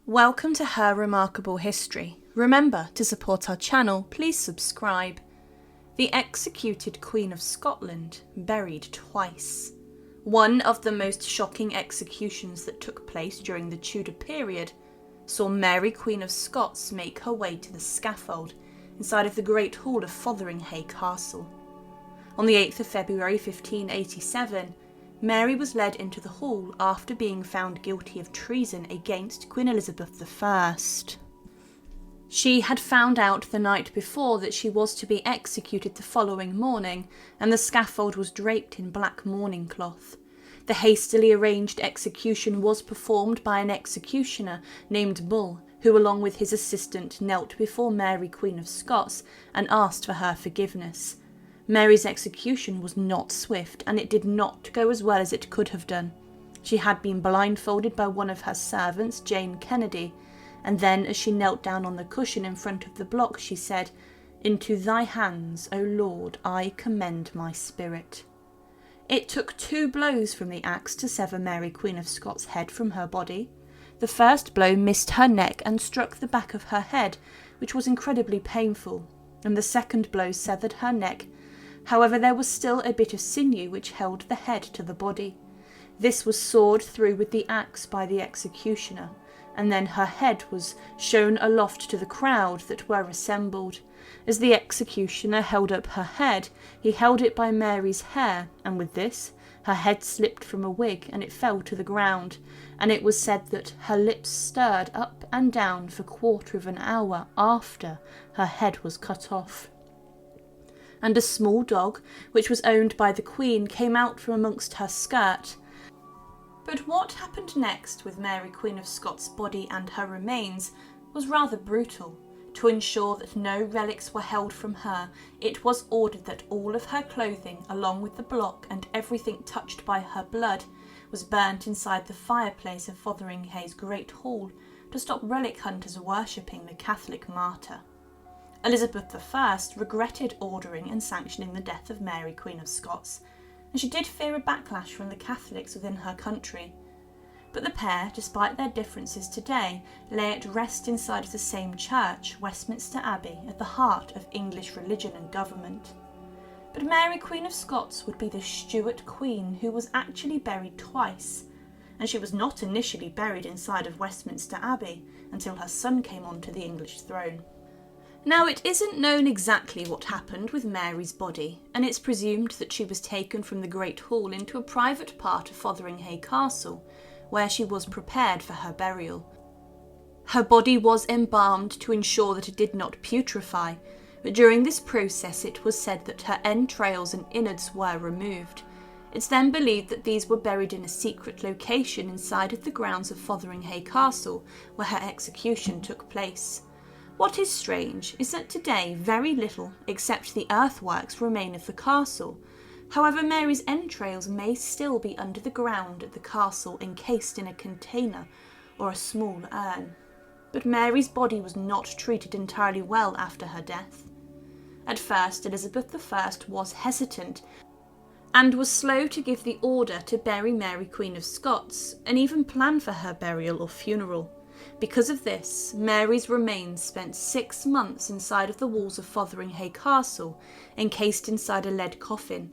Welcome to Her Remarkable History. Remember, to support our channel, please subscribe. The executed Queen of Scotland, buried twice. One of the most shocking executions that took place during the Tudor period saw Mary Queen of Scots make her way to the scaffold inside of the Great Hall of Fotheringhay Castle. On the 8th of February 1587, Mary was led into the hall after being found guilty of treason against Queen Elizabeth I. She had found out the night before that she was to be executed the following morning, and the scaffold was draped in black mourning cloth. The hastily arranged execution was performed by an executioner named Bull, who along with his assistant knelt before Mary Queen of Scots and asked for her forgiveness. Mary's execution was not swift, and it did not go as well as it could have done. She had been blindfolded by one of her servants, Jane Kennedy, and then as she knelt down on the cushion in front of the block, she said, "Into thy hands, O Lord, I commend my spirit." It took 2 blows from the axe to sever Mary Queen of Scots' head from her body. The first blow missed her neck and struck the back of her head, which was incredibly painful, and the second blow severed her neck. However, there was still a bit of sinew which held the head to the body. This was sawed through with the axe by the executioner, and then her head was shown aloft to the crowd that were assembled. As the executioner held up her head, he held it by Mary's hair, and with this, her head slipped from a wig and it fell to the ground, and it was said that her lips stirred up and down for 1/4 of an hour after her head was cut off. And a small dog, which was owned by the Queen, came out from amongst her skirt. But what happened next with Mary Queen of Scots' body and her remains was rather brutal. To ensure that no relics were held from her, it was ordered that all of her clothing, along with the block and everything touched by her blood, was burnt inside the fireplace of Fotheringhay's Great Hall to stop relic hunters worshipping the Catholic martyr. Elizabeth I regretted ordering and sanctioning the death of Mary Queen of Scots, and she did fear a backlash from the Catholics within her country. But the pair, despite their differences today, lay at rest inside of the same church, Westminster Abbey, at the heart of English religion and government. But Mary Queen of Scots would be the Stuart Queen who was actually buried twice, and she was not initially buried inside of Westminster Abbey until her son came onto the English throne. Now, it isn't known exactly what happened with Mary's body, and it's presumed that she was taken from the Great Hall into a private part of Fotheringhay Castle, where she was prepared for her burial. Her body was embalmed to ensure that it did not putrefy, but during this process it was said that her entrails and innards were removed. It's then believed that these were buried in a secret location inside of the grounds of Fotheringhay Castle, where her execution took place. What is strange is that today very little except the earthworks remain of the castle. However, Mary's entrails may still be under the ground at the castle, encased in a container or a small urn. But Mary's body was not treated entirely well after her death. At first, Elizabeth I was hesitant and was slow to give the order to bury Mary Queen of Scots and even plan for her burial or funeral. Because of this, Mary's remains spent 6 months inside of the walls of Fotheringhay Castle, encased inside a lead coffin.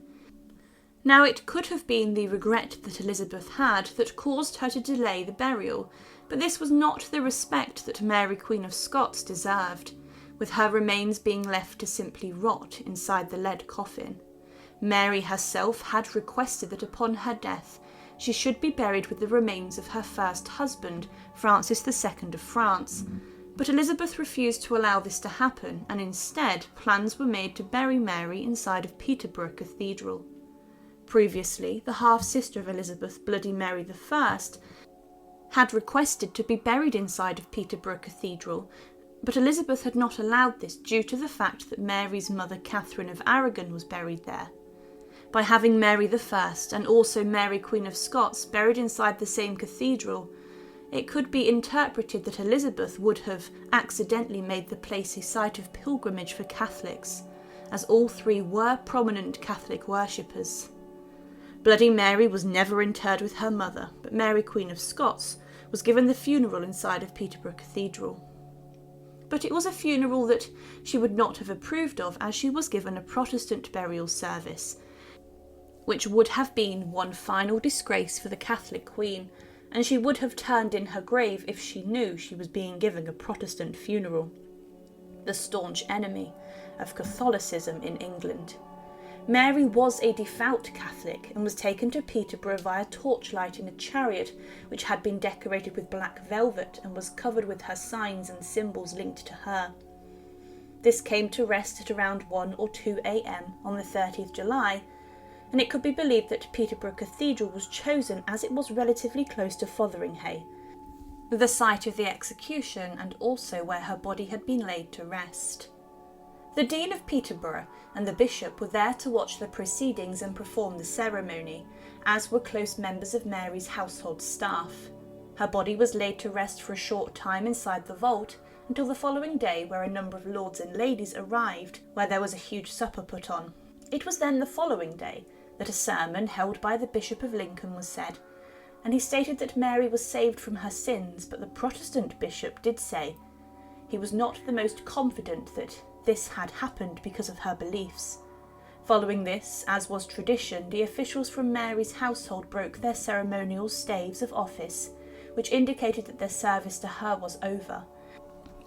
Now, it could have been the regret that Elizabeth had that caused her to delay the burial, but this was not the respect that Mary Queen of Scots deserved, with her remains being left to simply rot inside the lead coffin. Mary herself had requested that upon her death, she should be buried with the remains of her first husband, Francis II of France. But Elizabeth refused to allow this to happen, and instead plans were made to bury Mary inside of Peterborough Cathedral. Previously, the half-sister of Elizabeth, Bloody Mary I, had requested to be buried inside of Peterborough Cathedral, but Elizabeth had not allowed this due to the fact that Mary's mother, Catherine of Aragon, was buried there. By having Mary I and also Mary Queen of Scots buried inside the same cathedral, it could be interpreted that Elizabeth would have accidentally made the place a site of pilgrimage for Catholics, as all 3 were prominent Catholic worshippers. Bloody Mary was never interred with her mother, but Mary Queen of Scots was given the funeral inside of Peterborough Cathedral. But it was a funeral that she would not have approved of, as she was given a Protestant burial service, which would have been one final disgrace for the Catholic Queen, and she would have turned in her grave if she knew she was being given a Protestant funeral, the staunch enemy of Catholicism in England. Mary was a devout Catholic and was taken to Peterborough via torchlight in a chariot which had been decorated with black velvet and was covered with her signs and symbols linked to her. This came to rest at around 1 or 2 a.m. on the 30th July, and it could be believed that Peterborough Cathedral was chosen as it was relatively close to Fotheringhay, the site of the execution and also where her body had been laid to rest. The Dean of Peterborough and the Bishop were there to watch the proceedings and perform the ceremony, as were close members of Mary's household staff. Her body was laid to rest for a short time inside the vault until the following day, where a number of lords and ladies arrived, where there was a huge supper put on. It was then the following day that a sermon held by the Bishop of Lincoln was said, and he stated that Mary was saved from her sins, but the Protestant bishop did say he was not the most confident that this had happened because of her beliefs. Following this, as was tradition, the officials from Mary's household broke their ceremonial staves of office, which indicated that their service to her was over,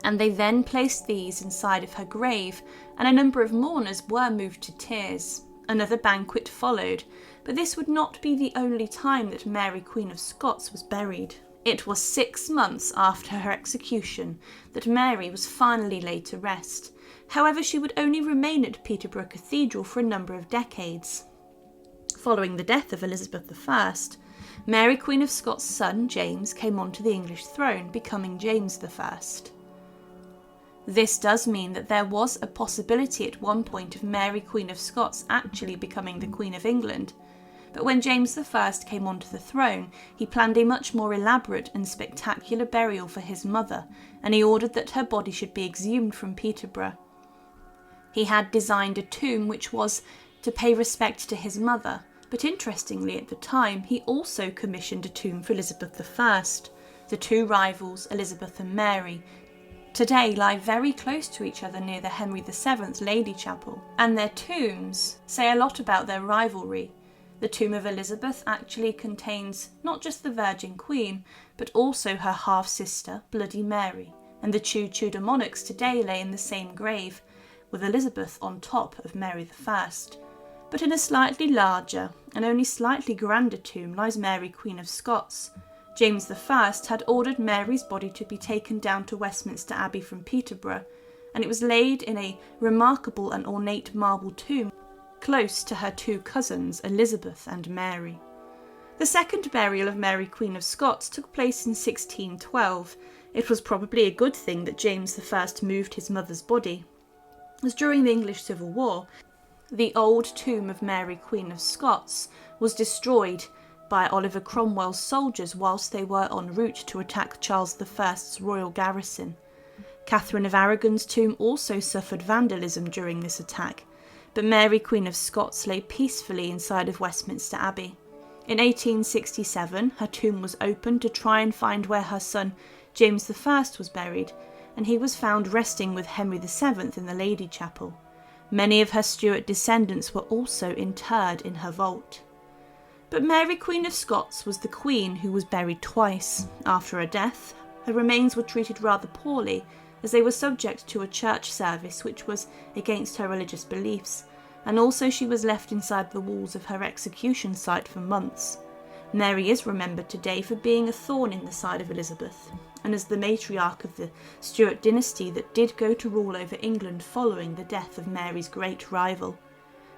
and they then placed these inside of her grave, and a number of mourners were moved to tears. Another banquet followed, but this would not be the only time that Mary Queen of Scots was buried. It was 6 months after her execution that Mary was finally laid to rest. However, she would only remain at Peterborough Cathedral for a number of decades. Following the death of Elizabeth I, Mary Queen of Scots' son James came onto the English throne, becoming James I. This does mean that there was a possibility at one point of Mary Queen of Scots actually becoming the Queen of England, but when James I came onto the throne, he planned a much more elaborate and spectacular burial for his mother, and he ordered that her body should be exhumed from Peterborough. He had designed a tomb which was to pay respect to his mother, but interestingly at the time he also commissioned a tomb for Elizabeth I. The two rivals, Elizabeth and Mary, today lie very close to each other near the Henry VII Lady Chapel, and their tombs say a lot about their rivalry. The tomb of Elizabeth actually contains not just the Virgin Queen, but also her half-sister, Bloody Mary, and the two Tudor monarchs today lay in the same grave, with Elizabeth on top of Mary I. But in a slightly larger and only slightly grander tomb lies Mary Queen of Scots. James I had ordered Mary's body to be taken down to Westminster Abbey from Peterborough, and it was laid in a remarkable and ornate marble tomb close to her two cousins, Elizabeth and Mary. The second burial of Mary Queen of Scots took place in 1612. It was probably a good thing that James I moved his mother's body, as during the English Civil War, the old tomb of Mary Queen of Scots was destroyed by Oliver Cromwell's soldiers whilst they were en route to attack Charles I's royal garrison. Catherine of Aragon's tomb also suffered vandalism during this attack, but Mary Queen of Scots lay peacefully inside of Westminster Abbey. In 1867, her tomb was opened to try and find where her son James I was buried, and he was found resting with Henry VII in the Lady Chapel. Many of her Stuart descendants were also interred in her vault. But Mary Queen of Scots was the queen who was buried twice. After her death, her remains were treated rather poorly, as they were subject to a church service which was against her religious beliefs, and also she was left inside the walls of her execution site for months. Mary is remembered today for being a thorn in the side of Elizabeth, and as the matriarch of the Stuart dynasty that did go to rule over England following the death of Mary's great rival.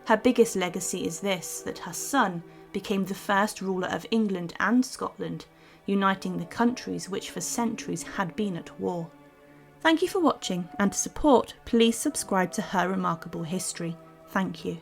Her biggest legacy is this, that her son became the first ruler of England and Scotland, uniting the countries which for centuries had been at war. Thank you for watching, and to support, please subscribe to Her Remarkable History. Thank you.